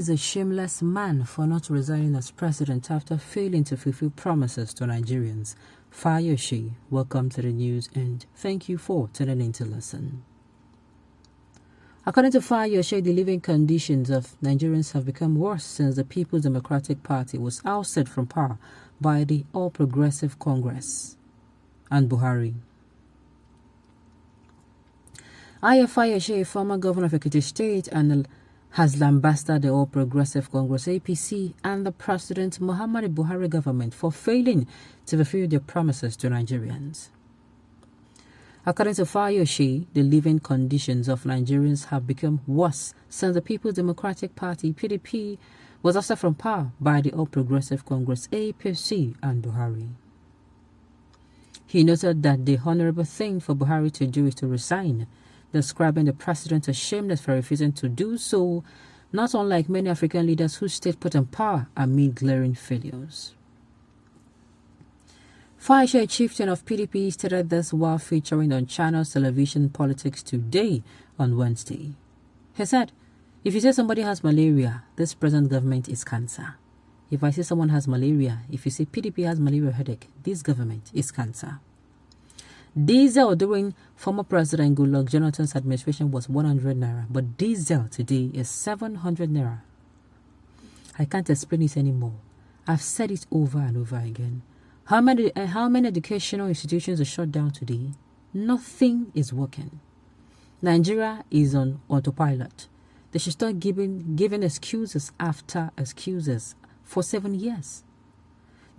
is a shameless man for not resigning as president after failing to fulfill promises to Nigerians. Fayose, welcome to the news and thank you for tuning in to listen. According to Fayose, the living conditions of Nigerians have become worse since the People's Democratic Party was ousted from power by the All Progressive Congress and Buhari. Fayose, a former governor of Ekiti State, and has lambasted the All Progressive Congress APC and the President Muhammadu Buhari government for failing to fulfill their promises to Nigerians. According to Fayose, the living conditions of Nigerians have become worse since the People's Democratic Party (PDP) was ousted from power by the All Progressive Congress APC and Buhari. He noted that the honorable thing for Buhari to do is to resign, describing the president as shameless for refusing to do so, not unlike many African leaders who stayed put in power amid glaring failures. Fayose, chieftain of PDP, stated this while featuring on Channel's television Politics Today on Wednesday. He said, "If you say somebody has malaria, this present government is cancer. If I say someone has malaria, if you say PDP has malaria headache, this government is cancer." Diesel during former President Goodluck Jonathan's administration was 100 naira, but diesel today is 700 naira. I can't explain it anymore. I've said it over and over again. How many educational institutions are shut down today? Nothing is working. Nigeria is on autopilot. They should start giving excuses after excuses for 7 years.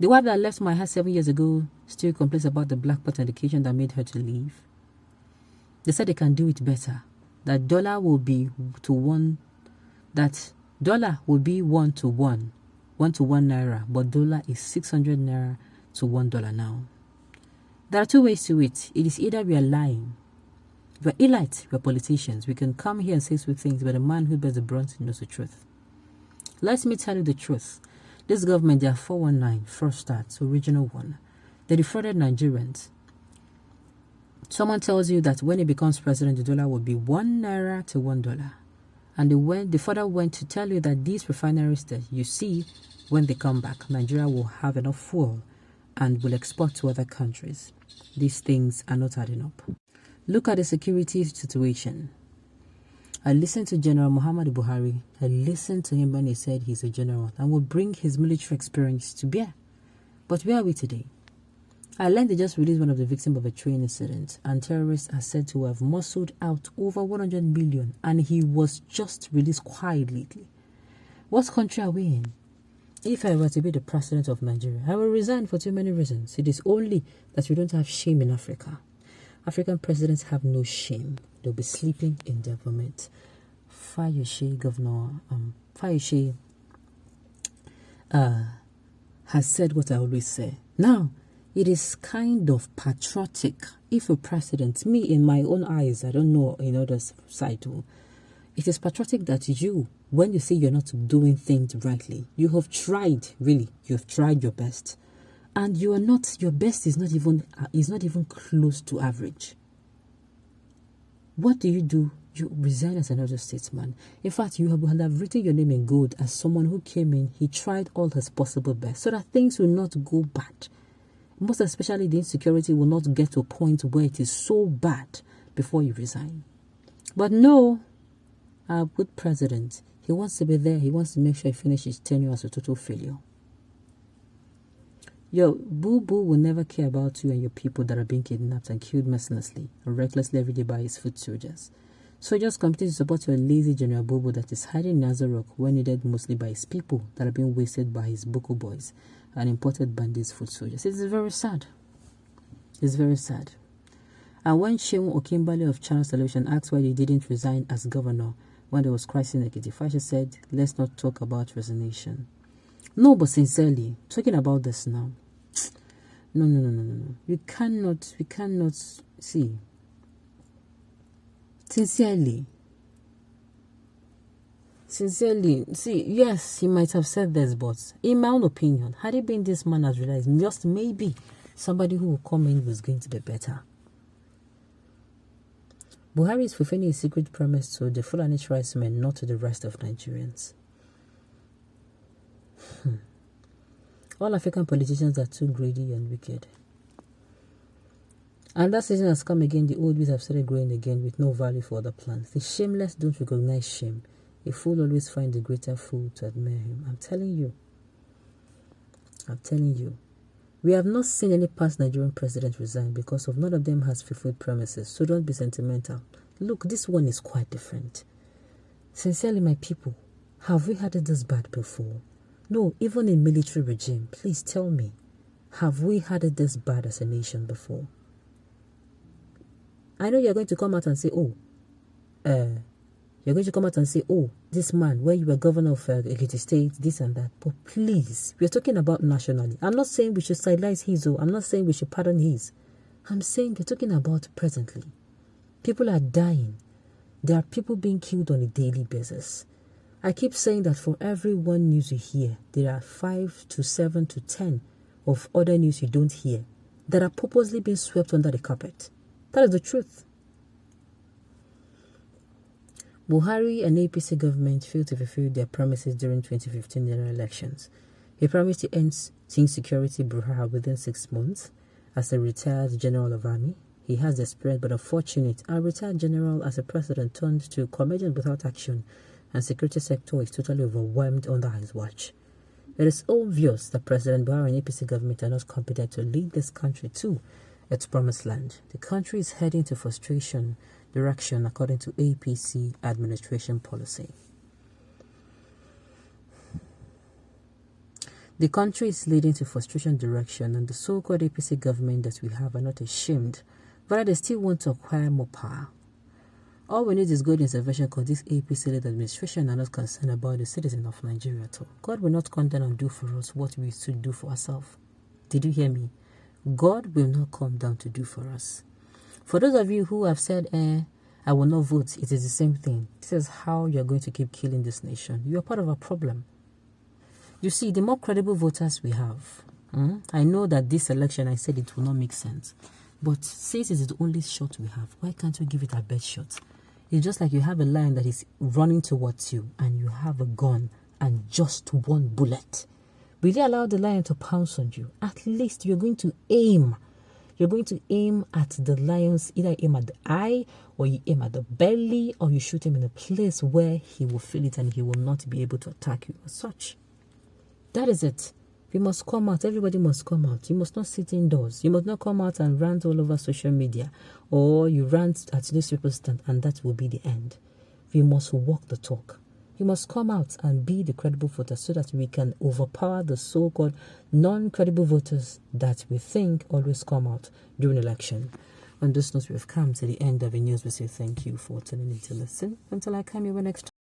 The wife that left my house 7 years ago still complains about the blackpot education that made her to leave. They said they can do it better. That dollar will be to one. That dollar will be 1 to 1 naira, but dollar is 600 naira to $1 now. There are two ways to it. It is either we are lying, we are elite, we are politicians. We can come here and say sweet things, but the man who bears the brunt knows the truth. Let me tell you the truth. This government, they are 419, first start, original one. They defrauded Nigerians. Someone tells you that when he becomes president, the dollar will be 1 naira to $1. And the further went to tell you that these refineries that you see, when they come back, Nigeria will have enough fuel and will export to other countries. These things are not adding up. Look at the security situation. I listened to General Muhammadu Buhari. I listened to him when he said he's a general and will bring his military experience to bear. But where are we today? I learned they just released one of the victims of a train incident, and terrorists are said to have muscled out over 100 million, and he was just released quietly. What country are we in? If I were to be the president of Nigeria, I will resign for too many reasons. It is only that we don't have shame in Africa. African presidents have no shame. They'll be sleeping in their vomit. Fayose, Fayose has said what I always say. Now, it is kind of patriotic if a president, me in my own eyes, I don't know in others' side too, it is patriotic that you, when you say you're not doing things rightly, you have tried, really, you have tried your best, and you are not, your best is not even close to average. What do? You resign as another statesman. In fact, you would have written your name in gold as someone who came in, he tried all his possible best so that things will not go bad. Most especially the insecurity will not get to a point where it is so bad before you resign. But no, our good president, he wants to be there. He wants to make sure he finishes his tenure as a total failure. Your boo-boo will never care about you and your people that are being kidnapped and killed mercilessly and recklessly every day by his foot soldiers. Soldiers continue to support your lazy General Bobo that is hiding in Nazarok when needed mostly by his people that are being wasted by his Boko boys and imported bandits foot soldiers. It's very sad. It's very sad. And when Shehu Okimbale of Channel Television asked why he didn't resign as governor when there was crisis in Ekiti, Fayose said, "Let's not talk about resignation." No, but sincerely, talking about this now, no. We cannot see. Sincerely, see, yes, he might have said this, but in my own opinion, had it been this man has realized, just maybe somebody who will come in was going to be better. Buhari is fulfilling his secret promise to the Fulani tribesmen, not to the rest of Nigerians. All African politicians are too greedy and wicked. And that season has come again. The old weeds have started growing again with no value for other plants. The shameless don't recognize shame. A fool always finds a greater fool to admire him. I'm telling you. We have not seen any past Nigerian president resign because of none of them has fulfilled promises. So don't be sentimental. Look, this one is quite different. Sincerely, my people, have we had it this bad before? No, even in military regime, please tell me, have we had it this bad as a nation before? I know you're going to come out and say, this man, where you were governor of Ekiti State, this and that. But please, we're talking about nationally. I'm not saying we should sidelize his, I'm not saying we should pardon his. I'm saying we're talking about presently. People are dying. There are people being killed on a daily basis. I keep saying that for every one news you hear, there are 5 to 7 to 10 of other news you don't hear that are purposely being swept under the carpet. That is the truth. Buhari and APC government failed to fulfill their promises during 2015 general elections. He promised to end insecurity Buhari within 6 months. As a retired general of army, he has the experience but unfortunate. A retired general as a president turned to comedian without action, and security sector is totally overwhelmed under his watch. It is obvious that President Buhari and APC government are not competent to lead this country to its promised land. The country is heading to frustration direction according to APC administration policy. The country is leading to frustration direction, and the so-called APC government that we have are not ashamed, but they still want to acquire more power. All we need is good intervention because this APC-led administration are not concerned about the citizens of Nigeria at all. God will not come down and do for us what we should do for ourselves. Did you hear me? God will not come down to do for us. For those of you who have said, I will not vote, it is the same thing. This is how you're going to keep killing this nation. You are part of a problem. You see, the more credible voters we have, I know that this election, I said it will not make sense. But since it is the only shot we have, why can't we give it our best shot? It's just like you have a lion that is running towards you and you have a gun and just one bullet. Will you allow the lion to pounce on you? At least you're going to aim. You're going to aim at the lions, either aim at the eye or you aim at the belly or you shoot him in a place where he will feel it and he will not be able to attack you as such. That is it. We must come out. Everybody must come out. You must not sit indoors. You must not come out and rant all over social media or you rant at newspaper stand and that will be the end. We must walk the talk. You must come out and be the credible voter so that we can overpower the so-called non-credible voters that we think always come out during election. On this note, we have come to the end of the news. We say thank you for tuning in to listen. Until I come here next time.